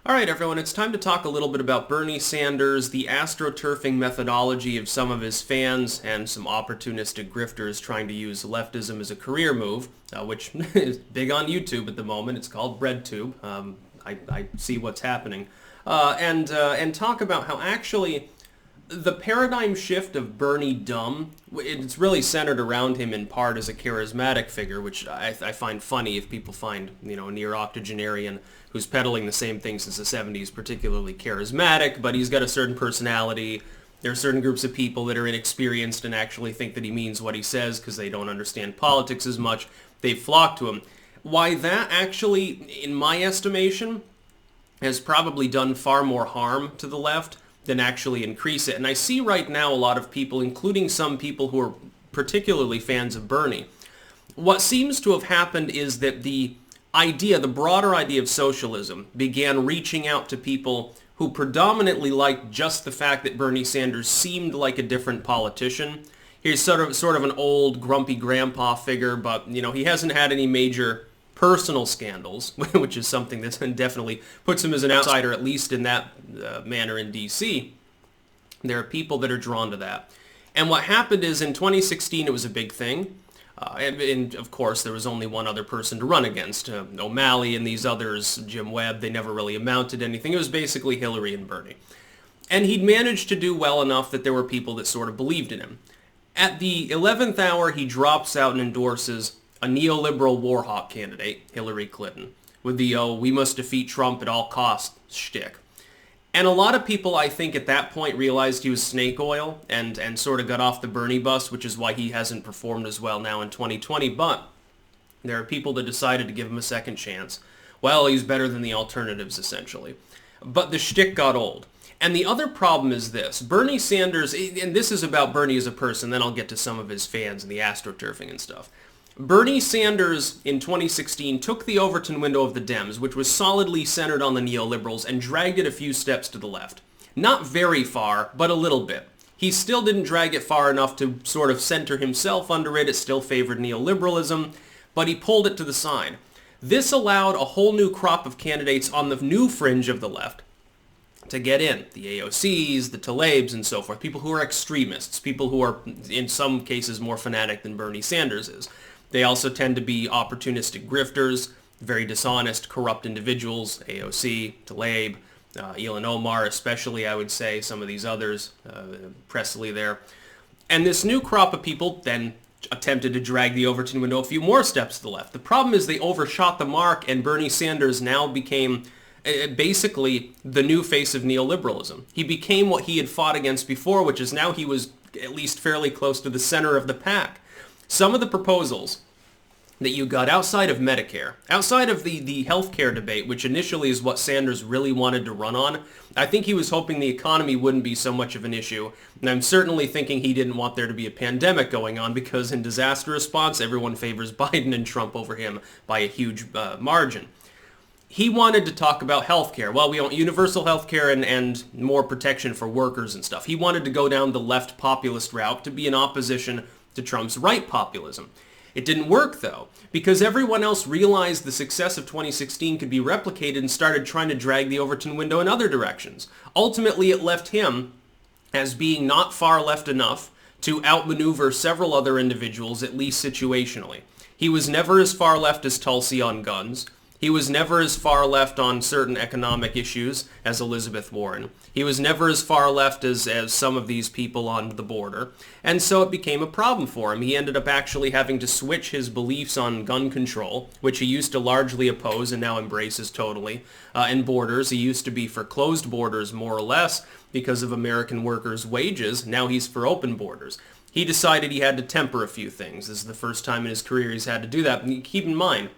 All right, everyone, it's time to talk a little bit about Bernie Sanders, the astroturfing methodology of some of his fans, and some opportunistic grifters trying to use leftism as a career move, which is big on YouTube at the moment. It's called BreadTube. I see what's happening. And talk about how actually the paradigm shift of Bernie dumb, it's really centered around him in part as a charismatic figure, which I find funny if people find, a near octogenarian who's peddling the same thing since the 70s particularly charismatic, but he's got a certain personality. There are certain groups of people that are inexperienced and actually think that he means what he says because they don't understand politics as much. They flock to him. Why that actually, in my estimation, has probably done far more harm to the left than actually increase it. And I see right now a lot of people, including some people who are particularly fans of Bernie. What seems to have happened is that the broader idea of socialism began reaching out to people who predominantly liked just the fact that Bernie Sanders seemed like a different politician. He's sort of an old, grumpy grandpa figure, but, he hasn't had any major personal scandals, which is something that definitely puts him as an outsider, at least in that manner in D.C. There are people that are drawn to that. And what happened is in 2016, it was a big thing. And of course, there was only one other person to run against. O'Malley and these others, Jim Webb, they never really amounted to anything. It was basically Hillary and Bernie. And he'd managed to do well enough that there were people that sort of believed in him. At the 11th hour, he drops out and endorses a neoliberal war hawk candidate, Hillary Clinton, with the, we must defeat Trump at all costs shtick. And a lot of people, I think, at that point realized he was snake oil and sort of got off the Bernie bus, which is why he hasn't performed as well now in 2020. But there are people that decided to give him a second chance. Well, he's better than the alternatives, essentially. But the shtick got old. And the other problem is this. Bernie Sanders, and this is about Bernie as a person, then I'll get to some of his fans and the astroturfing and stuff. Bernie Sanders in 2016 took the Overton window of the Dems, which was solidly centered on the neoliberals, and dragged it a few steps to the left. Not very far, but a little bit. He still didn't drag it far enough to sort of center himself under it. It still favored neoliberalism, but he pulled it to the side. This allowed a whole new crop of candidates on the new fringe of the left to get in. The AOCs, the Tlaibs, and so forth. People who are extremists. People who are, in some cases, more fanatic than Bernie Sanders is. They also tend to be opportunistic grifters, very dishonest, corrupt individuals, AOC, Tlaib, Ilhan Omar especially, I would say, some of these others, Presley there. And this new crop of people then attempted to drag the Overton window a few more steps to the left. The problem is they overshot the mark, and Bernie Sanders now became basically the new face of neoliberalism. He became what he had fought against before, which is now he was at least fairly close to the center of the pack. Some of the proposals that you got outside of Medicare, outside of the healthcare debate, which initially is what Sanders really wanted to run on, I think he was hoping the economy wouldn't be so much of an issue. And I'm certainly thinking he didn't want there to be a pandemic going on because in disaster response, everyone favors Biden and Trump over him by a huge margin. He wanted to talk about healthcare. Well, we want universal healthcare and more protection for workers and stuff. He wanted to go down the left populist route to be in opposition to Trump's right populism. It didn't work, though, because everyone else realized the success of 2016 could be replicated and started trying to drag the Overton window in other directions. Ultimately, it left him as being not far left enough to outmaneuver several other individuals, at least situationally. He was never as far left as Tulsi on guns. He was never as far left on certain economic issues as Elizabeth Warren. He was never as far left as some of these people on the border. And so it became a problem for him. He ended up actually having to switch his beliefs on gun control, which he used to largely oppose and now embraces totally, and borders. He used to be for closed borders more or less because of American workers' wages. Now he's for open borders. He decided he had to temper a few things. This is the first time in his career he's had to do that. And keep in mind,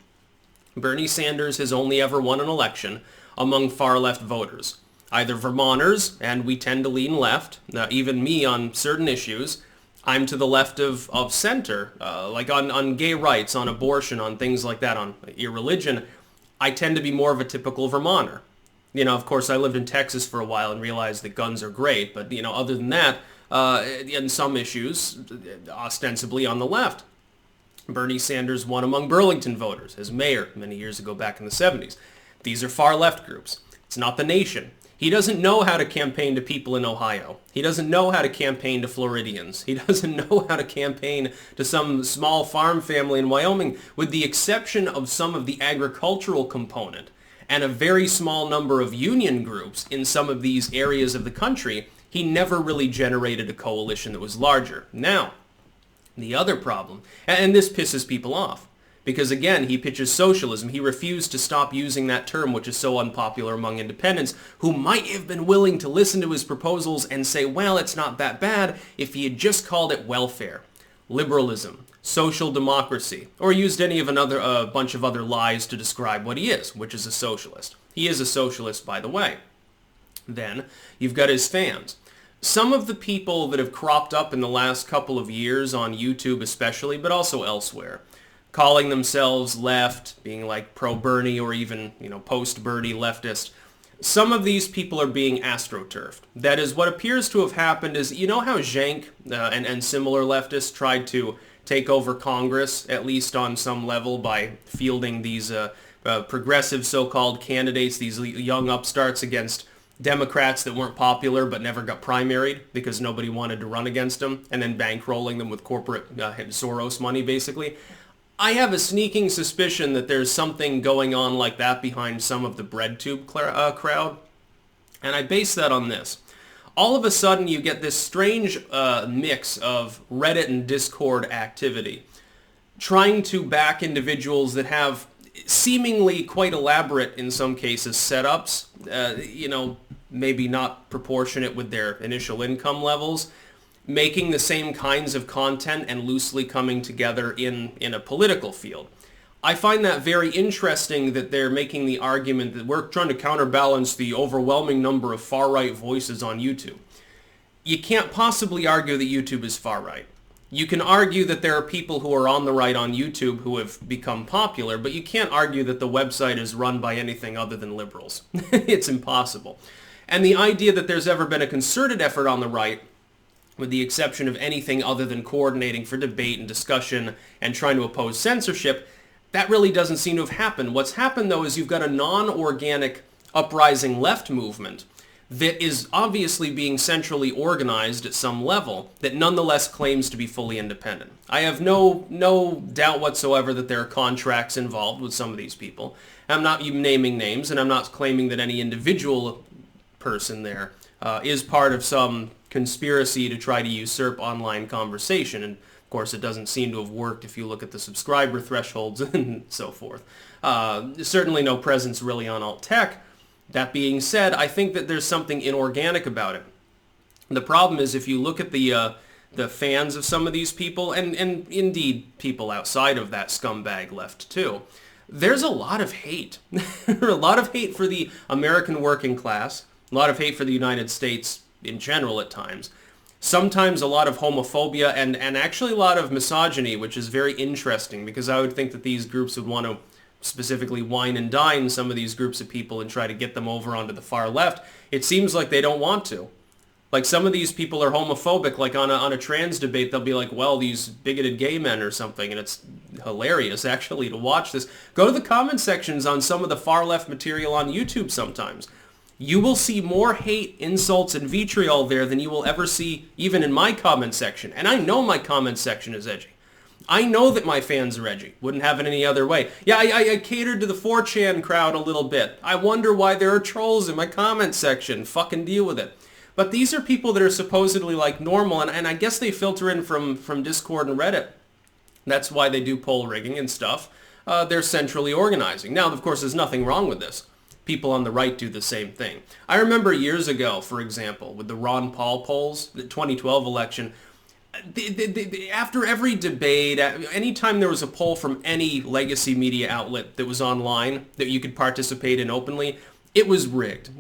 Bernie Sanders has only ever won an election among far-left voters, either Vermonters, and we tend to lean left, even me on certain issues. I'm to the left of center, like on gay rights, on abortion, on things like that, on irreligion. I tend to be more of a typical Vermonter. Of course, I lived in Texas for a while and realized that guns are great, but, other than that, in some issues, ostensibly on the left. Bernie Sanders won among Burlington voters as mayor many years ago back in the 70s. These are far left groups. It's not the nation. He doesn't know how to campaign to people in Ohio. He doesn't know how to campaign to Floridians. He doesn't know how to campaign to some small farm family in Wyoming, with the exception of some of the agricultural component and a very small number of union groups in some of these areas of the country. He never really generated a coalition that was larger. Now, the other problem, and this pisses people off, because again, he pitches socialism. He refused to stop using that term, which is so unpopular among independents, who might have been willing to listen to his proposals and say, well, it's not that bad if he had just called it welfare, liberalism, social democracy, or used any of a bunch of other lies to describe what he is, which is a socialist. He is a socialist, by the way. Then, you've got his fans. Some of the people that have cropped up in the last couple of years on YouTube especially, but also elsewhere, calling themselves left, being like pro-Bernie or even, post-Bernie leftist. Some of these people are being astroturfed. That is, what appears to have happened is, you know how Cenk and similar leftists tried to take over Congress, at least on some level, by fielding these progressive so-called candidates, these young upstarts against Democrats that weren't popular but never got primaried because nobody wanted to run against them, and then bankrolling them with corporate Soros money, basically. I have a sneaking suspicion that there's something going on like that behind some of the BreadTube crowd, and I base that on this. All of a sudden, you get this strange mix of Reddit and Discord activity, trying to back individuals that have seemingly quite elaborate, in some cases, setups, maybe not proportionate with their initial income levels, making the same kinds of content and loosely coming together in a political field. I find that very interesting that they're making the argument that we're trying to counterbalance the overwhelming number of far-right voices on YouTube. You can't possibly argue that YouTube is far-right. You can argue that there are people who are on the right on YouTube who have become popular, but you can't argue that the website is run by anything other than liberals. It's impossible. And the idea that there's ever been a concerted effort on the right, with the exception of anything other than coordinating for debate and discussion and trying to oppose censorship, that really doesn't seem to have happened. What's happened, though, is you've got a non-organic uprising left movement that is obviously being centrally organized at some level that nonetheless claims to be fully independent. I have no doubt whatsoever that there are contracts involved with some of these people. I'm not even naming names, and I'm not claiming that any individual person there is part of some conspiracy to try to usurp online conversation. And of course, it doesn't seem to have worked if you look at the subscriber thresholds and so forth. Certainly no presence really on alt tech. That being said, I think that there's something inorganic about it. The problem is if you look at the fans of some of these people, and indeed people outside of that scumbag left too, there's a lot of hate. A lot of hate for the American working class, a lot of hate for the United States in general at times. Sometimes a lot of homophobia and actually a lot of misogyny, which is very interesting because I would think that these groups would want to specifically wine and dine some of these groups of people and try to get them over onto the far left. It seems like they don't want to. Like some of these people are homophobic, like on a trans debate, they'll be like, well, these bigoted gay men or something, and it's hilarious actually to watch this. Go to the comment sections on some of the far left material on YouTube sometimes. You will see more hate, insults, and vitriol there than you will ever see even in my comment section. And I know my comment section is edgy. I know that my fans are edgy. Wouldn't have it any other way. Yeah, I catered to the 4chan crowd a little bit. I wonder why there are trolls in my comment section. Fucking deal with it. But these are people that are supposedly like normal, and I guess they filter in from Discord and Reddit. That's why they do poll rigging and stuff. They're centrally organizing. Now, of course, there's nothing wrong with this. People on the right do the same thing. I remember years ago, for example, with the Ron Paul polls, the 2012 election, after every debate, anytime there was a poll from any legacy media outlet that was online that you could participate in openly, it was rigged.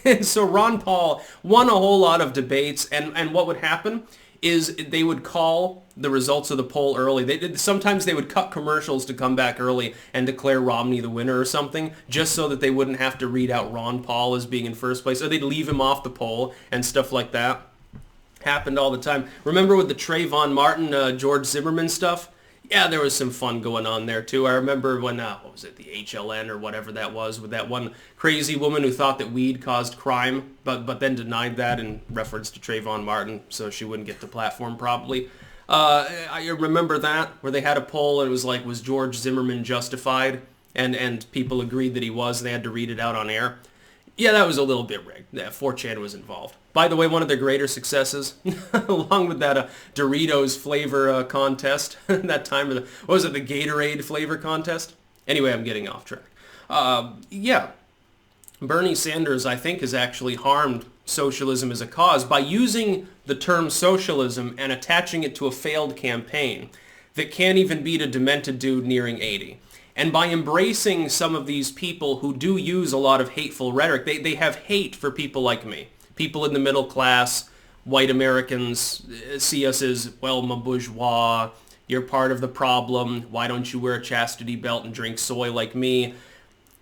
And so Ron Paul won a whole lot of debates, and what would happen is they would call the results of the poll early. Sometimes they would cut commercials to come back early and declare Romney the winner or something, just so that they wouldn't have to read out Ron Paul as being in first place, or they'd leave him off the poll and stuff like that. Happened all the time. Remember with the Trayvon Martin, George Zimmerman stuff? Yeah, there was some fun going on there too. I remember when, what was it, the HLN or whatever that was, with that one crazy woman who thought that weed caused crime, but then denied that in reference to Trayvon Martin, so she wouldn't get the platform probably. I remember that, where they had a poll and it was like, was George Zimmerman justified? And people agreed that he was, and they had to read it out on air. Yeah, that was a little bit rigged. Yeah, 4chan was involved. By the way, one of their greater successes, along with that Doritos flavor contest, that time, what was it, the Gatorade flavor contest? Anyway, I'm getting off track. Yeah, Bernie Sanders, I think, has actually harmed socialism as a cause by using the term socialism and attaching it to a failed campaign that can't even beat a demented dude nearing 80. And by embracing some of these people who do use a lot of hateful rhetoric, they have hate for people like me. People in the middle class, white Americans see us as, well, my bourgeois, you're part of the problem, why don't you wear a chastity belt and drink soy like me?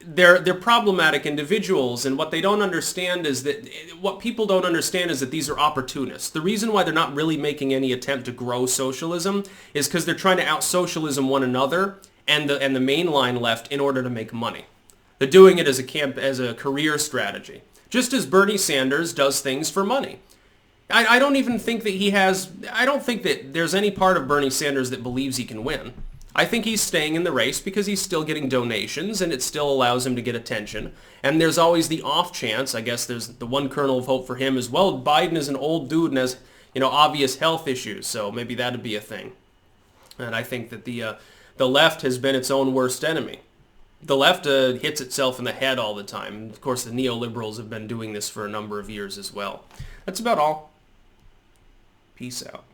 They're problematic individuals, and what they don't understand is that, what people don't understand is that these are opportunists. The reason why they're not really making any attempt to grow socialism is because they're trying to out-socialism one another and the mainline left in order to make money. They're doing it as a career strategy, just as Bernie Sanders does things for money. I don't even think that I don't think that there's any part of Bernie Sanders that believes he can win. I think he's staying in the race because he's still getting donations and it still allows him to get attention. And there's always the off chance, I guess there's the one kernel of hope for him as well. Biden is an old dude and has, obvious health issues, so maybe that'd be a thing. And I think that the left has been its own worst enemy. The left hits itself in the head all the time. Of course, the neoliberals have been doing this for a number of years as well. That's about all. Peace out.